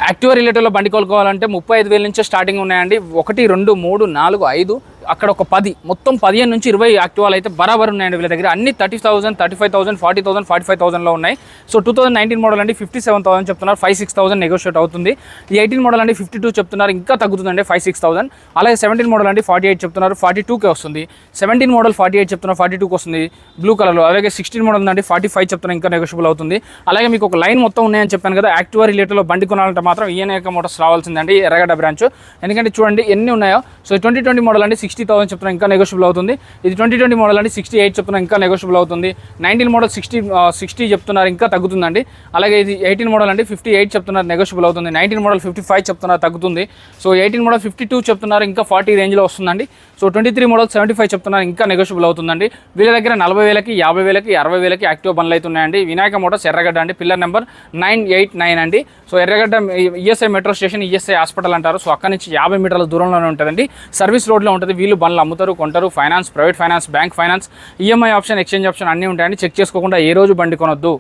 Activa రిలేటివ్లో బండి కొనుక్కోవాలంటే 35,000 నుంచే స్టార్టింగ్ ఉన్నాయండి. 1, 2, 3, 4, 5 అక్కడ ఒక 10 మొత్తం 15 నుంచి 20 యాక్టివాలు అయితే బరాబర్ ఉన్నాయండి వీళ్ళ దగ్గర. అన్ని 30,000, 35,000, 40,000, 45,000లో ఉన్నాయి. సో 2019 మోడల్ అండి 57,000 చెప్తున్నారు. 5-6,000 నెగోషియేట్ అవుతుంది. ఈ 18 మోడల్ అండి 52 చెప్తున్నారు, ఇంకా తగ్గుతుందండి 5-6,000. అలాగే 17 మోడల్ అండి 48 చెప్తున్నారు, 42కే వస్తుంది. 17 మోడల్ 48 చెప్తున్నారు, 42కి వస్తుంది బ్లూ కలర్లో. అలాగే 16 మోడల్ అండి 45 చెప్తున్నారు, ఇంకా నెగోషియబుల్ అవుతుంది. అలాగే మీకు ఒక లైన్ మొత్తం ఉన్నాయని చెప్పాను కదా, యాక్టివా రిలేటివ్లో బండి కొనాలంటే మాత్రం ఈఎన్ఐ మోటార్స్ రావాల్సిందండి, ఎర్రగడ్డ బ్రాంచ్. ఎందుకంటే చూడండి ఎన్ని ఉన్నాయో. సో 2020 మోడల్ అండి 60,000 చెప్తున్నా, ఇంకా నెగోషియబుల్ అవుతుంది. ఇది 2020 మోడల్ అండి 68 చెప్తున్నా, ఇంకా నెగోషియబుల్ అవుతుంది. 19 మోడల్ 60 చెప్తున్నారు, ఇంకా తగ్గుతుందండి. అలాగే ఇది 18 మోడల్ అండి 58 చెప్తున్నారు, నెగోషియబుల్ అవుతుంది. 19 మోడల్ 55 చెప్తున్నారు, తగ్గుతుంది. సో 18 మోడల్ 52 చెప్తున్నారు, ఇంకా 40 రేంజ్లో వస్తుందండి. సో 23 మోడల్ 75 చెప్తున్నారు, ఇంకా నెగోషియబుల్ అవుతుందండి. వీళ్ళ దగ్గర 40,000కి, 50,000కి, 60,000కి యాక్టివ్ బండ్లు అయితే ఉన్నాయండి. వినాయక మోటార్స్ ఎర్రగడ్డ అండి, పిల్లర్ నెంబర్ 989 అండి. సో ఎర్రగడ్డ ESI metro station, ESI hospital అంటారు. సో అక్కడ నుంచి 50 మీటర్ల దూరంలోనే ఉంటుందండి, సర్వీస్ రోడ్లో ఉంటుంది. వీళ్ళు బండ్లు అమ్ముతారు, కొంటారు. Finance, private finance, bank finance, EMI option, exchange option అన్నీ ఉంటాయండి. చెక్ చేసుకోకుండా ఏ రోజు బండి కొనొద్దు.